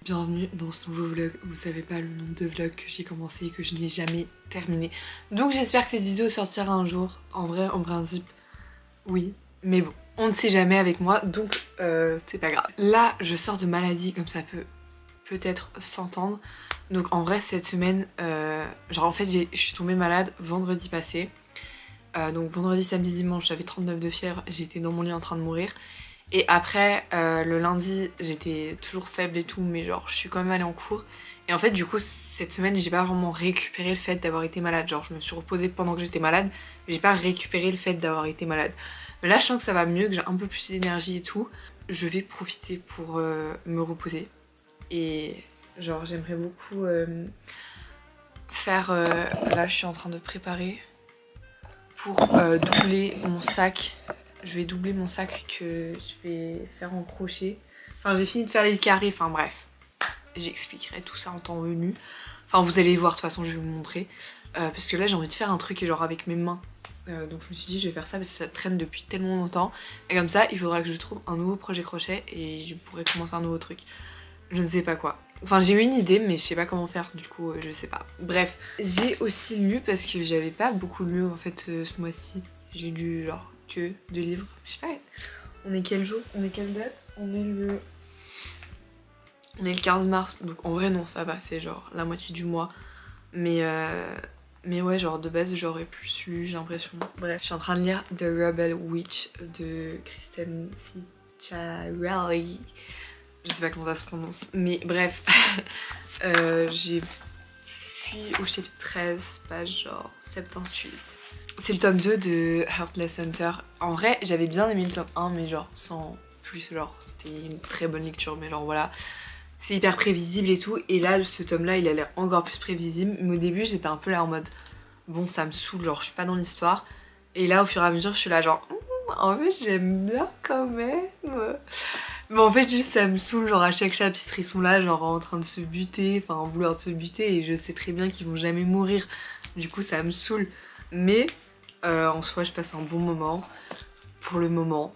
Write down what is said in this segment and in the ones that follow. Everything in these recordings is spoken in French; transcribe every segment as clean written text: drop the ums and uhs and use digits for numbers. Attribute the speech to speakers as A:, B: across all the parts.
A: Bienvenue dans ce nouveau vlog. Vous savez pas le nombre de vlogs que j'ai commencé et que je n'ai jamais terminé. Donc j'espère que cette vidéo sortira un jour. En vrai, en principe, oui. Mais bon, on ne sait jamais avec moi, donc c'est pas grave. Là, je sors de maladie, comme ça peut peut-être s'entendre. Donc en vrai, cette semaine, genre en fait, je suis tombée malade vendredi passé. Donc vendredi, samedi, dimanche, j'avais 39 de fièvre, j'étais dans mon lit en train de mourir. Et après, le lundi, j'étais toujours faible et tout, mais genre, je suis quand même allée en cours. Et en fait, du coup, cette semaine, j'ai pas vraiment récupéré le fait d'avoir été malade. Genre, je me suis reposée pendant que j'étais malade, mais j'ai pas récupéré le fait d'avoir été malade. Mais là, je sens que ça va mieux, que j'ai un peu plus d'énergie et tout. Je vais profiter pour me reposer. Et genre, j'aimerais beaucoup faire... là, je suis en train de préparer pour doubler mon sac. Je vais doubler mon sac que je vais faire en crochet. Enfin, j'ai fini de faire les carrés, enfin bref. J'expliquerai tout ça en temps venu. Enfin, vous allez voir, de toute façon, je vais vous montrer. Parce que là, j'ai envie de faire un truc genre avec mes mains. Donc je me suis dit, je vais faire ça parce que ça traîne depuis tellement longtemps. Et comme ça, il faudra que je trouve un nouveau projet crochet et je pourrai commencer un nouveau truc. Je ne sais pas quoi. Enfin, j'ai eu une idée, mais je sais pas comment faire, du coup, je sais pas. Bref, j'ai aussi lu parce que j'avais pas beaucoup lu en fait ce mois-ci. J'ai lu genre que 2 livres. Je sais pas, on est quel jour? On est quelle date? On est le 15 mars, donc en vrai non, ça va, c'est genre la moitié du mois. Mais ouais, genre de base j'aurais plus lu, j'ai l'impression. Bref, je suis en train de lire The Rebel Witch de Kristen Ciccarelli. Je sais pas comment ça se prononce, mais bref. Je suis au chapitre 13, page genre 78. C'est le tome 2 de Heartless Hunter. En vrai, j'avais bien aimé le tome 1, mais genre sans plus, genre c'était une très bonne lecture, mais genre voilà. C'est hyper prévisible et tout, et là, ce tome-là, il a l'air encore plus prévisible. Mais au début, j'étais un peu là en mode, bon, ça me saoule, genre je suis pas dans l'histoire. Et là, au fur et à mesure, je suis là genre, en fait, j'aime bien quand même. Mais en fait, juste ça me saoule, genre à chaque chapitre, ils sont là, genre en train de se buter, enfin en vouloir se buter, et je sais très bien qu'ils vont jamais mourir. Du coup, ça me saoule. Mais en soi, je passe un bon moment pour le moment.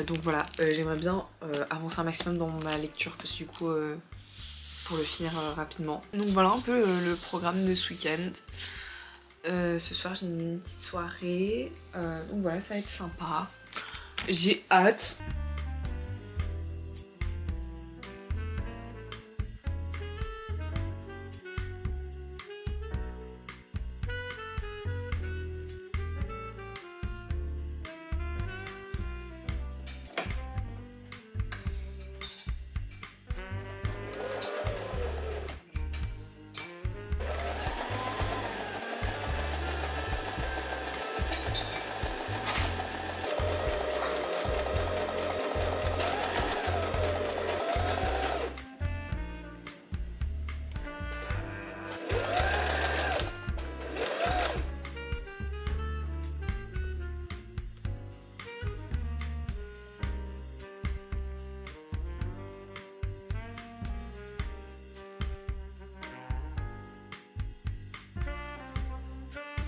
A: Donc voilà, j'aimerais bien avancer un maximum dans ma lecture, parce que du coup, pour le finir rapidement. Donc voilà un peu le programme de ce week-end. Ce soir, j'ai une petite soirée. Donc voilà, ça va être sympa. J'ai hâte.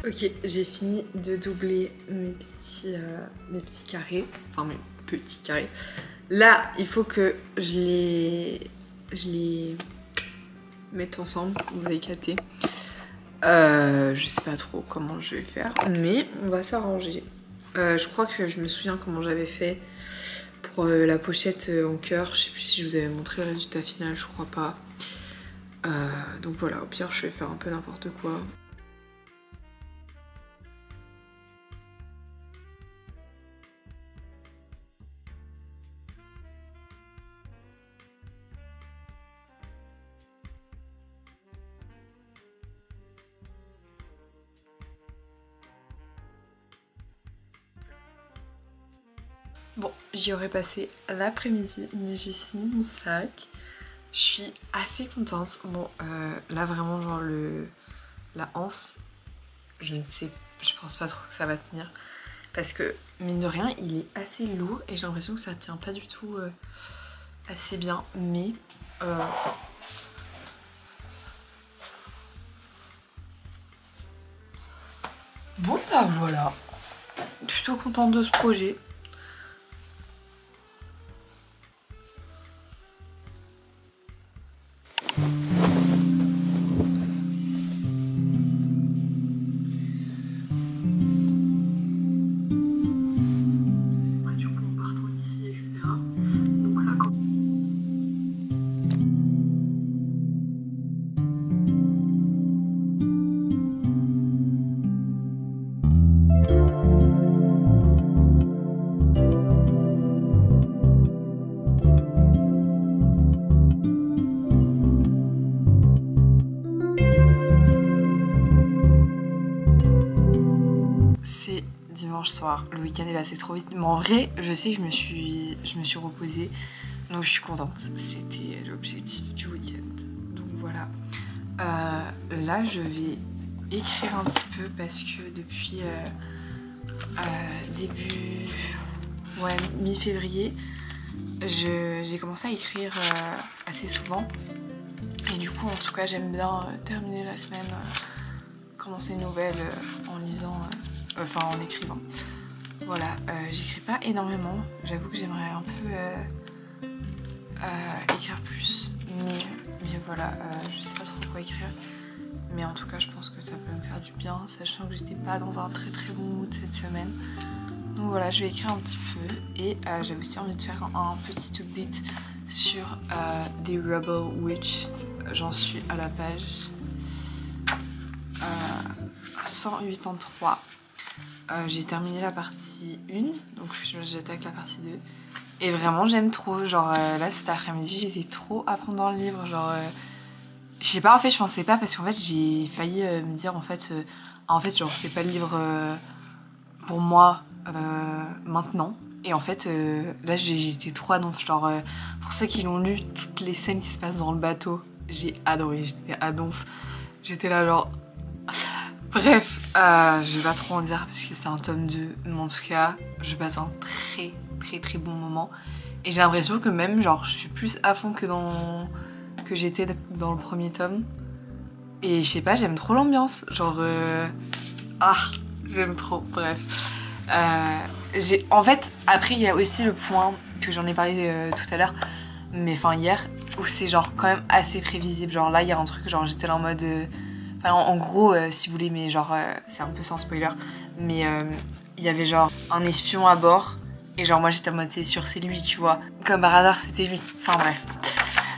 A: Ok, j'ai fini de doubler mes petits carrés, enfin mes petits carrés. Là, il faut que je les mette ensemble, vous avez capté. Je sais pas trop comment je vais faire, mais on va s'arranger. Je crois que je me souviens comment j'avais fait pour la pochette en cœur. Je sais plus si je vous avais montré le résultat final, je crois pas. Donc voilà, au pire, je vais faire un peu n'importe quoi. Bon, j'y aurais passé l'après-midi, mais j'ai fini mon sac. Je suis assez contente. Bon, là vraiment, genre la anse, je pense pas trop que ça va tenir. Parce que, mine de rien, il est assez lourd et j'ai l'impression que ça tient pas du tout assez bien. Mais... bon, bah voilà. Plutôt contente de ce projet. soir. Le week-end est passé trop vite. Mais en vrai, je sais que je me suis reposée. Donc je suis contente. C'était l'objectif du week-end. Donc voilà. Là, je vais écrire un petit peu parce que depuis début... Ouais, mi-février, j'ai commencé à écrire assez souvent. Et du coup, en tout cas, j'aime bien terminer la semaine, commencer une nouvelle en lisant, en écrivant. Voilà, j'écris pas énormément. J'avoue que j'aimerais un peu écrire plus. Mais voilà, je sais pas trop quoi écrire. Mais en tout cas, je pense que ça peut me faire du bien, sachant que j'étais pas dans un très très bon mood cette semaine. Donc voilà, je vais écrire un petit peu. Et j'avais aussi envie de faire un petit update sur The Rebel Witch. J'en suis à la page 183. J'ai terminé la partie 1, donc j'attaque la partie 2. Et vraiment j'aime trop, genre là cet après-midi j'étais trop à fond dans le livre, genre je sais pas, en fait je pensais pas parce qu'en fait j'ai failli me dire en fait genre c'est pas le livre pour moi maintenant. Et en fait là j'étais trop à donf, genre pour ceux qui l'ont lu, toutes les scènes qui se passent dans le bateau, j'ai adoré, j'étais à donf, j'étais là genre... Bref, je vais pas trop en dire parce que c'est un tome 2, mais en tout cas je passe un très très très bon moment. Et j'ai l'impression que même genre je suis plus à fond que j'étais dans le premier tome. Et je sais pas, j'aime trop l'ambiance, genre... j'aime trop, bref. En fait, après il y a aussi le point que j'en ai parlé tout à l'heure, mais enfin hier, où c'est genre quand même assez prévisible. Genre là il y a un truc, genre j'étais là en mode... en gros, si vous voulez, mais genre, c'est un peu sans spoiler, mais il y avait genre un espion à bord, et genre moi j'étais en mode c'est sûr c'est lui, tu vois. Comme par hasard c'était lui, enfin bref.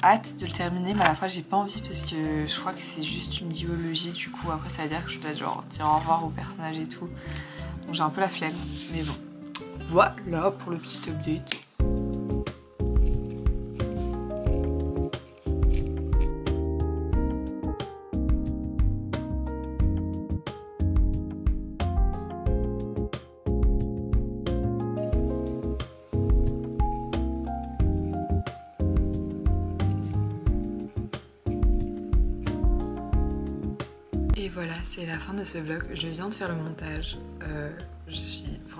A: Hâte de le terminer, mais à la fois j'ai pas envie parce que je crois que c'est juste une duologie, du coup après ça veut dire que je dois genre dire au revoir au personnage et tout. Donc j'ai un peu la flemme, mais bon. Voilà pour le petit update. Et voilà, c'est la fin de ce vlog. Je viens de faire le montage.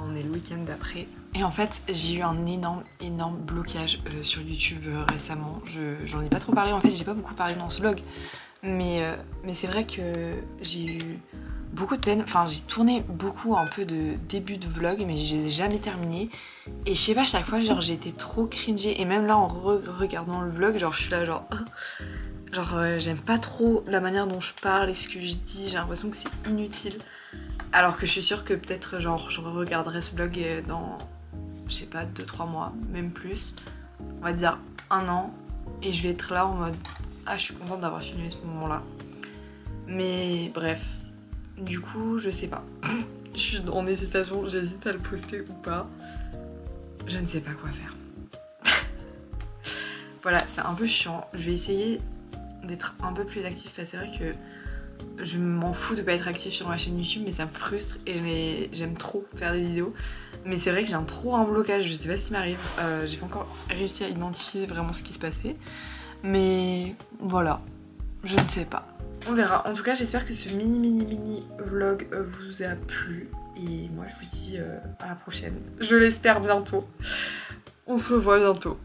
A: On est le week-end d'après. Et en fait, j'ai eu un énorme blocage sur YouTube récemment. J'en ai pas trop parlé, en fait, j'ai pas beaucoup parlé dans ce vlog. Mais c'est vrai que j'ai eu beaucoup de peine. Enfin, j'ai tourné beaucoup un peu de début de vlog, mais je les ai jamais terminés. Et je sais pas, chaque fois, genre, j'ai été trop cringée. Et même là, en regardant le vlog, genre, je suis là, genre... j'aime pas trop la manière dont je parle et ce que je dis, j'ai l'impression que c'est inutile. Alors que je suis sûre que peut-être genre je regarderai ce vlog dans, je sais pas, 2-3 mois, même plus. On va dire 1 an. Et je vais être là en mode, ah je suis contente d'avoir filmé ce moment-là. Mais bref, du coup je sais pas. Je suis en hésitation, j'hésite à le poster ou pas. Je ne sais pas quoi faire. Voilà, c'est un peu chiant. Je vais essayer d'être un peu plus active parce que c'est vrai que je m'en fous de pas être active sur ma chaîne YouTube, mais ça me frustre et j'aime trop faire des vidéos. Mais c'est vrai que j'ai trop un blocage, je sais pas ce qui m'arrive. J'ai pas encore réussi à identifier vraiment ce qui se passait. Mais voilà, je ne sais pas. On verra. En tout cas, j'espère que ce mini vlog vous a plu. Et moi, je vous dis à la prochaine. Je l'espère bientôt. On se revoit bientôt.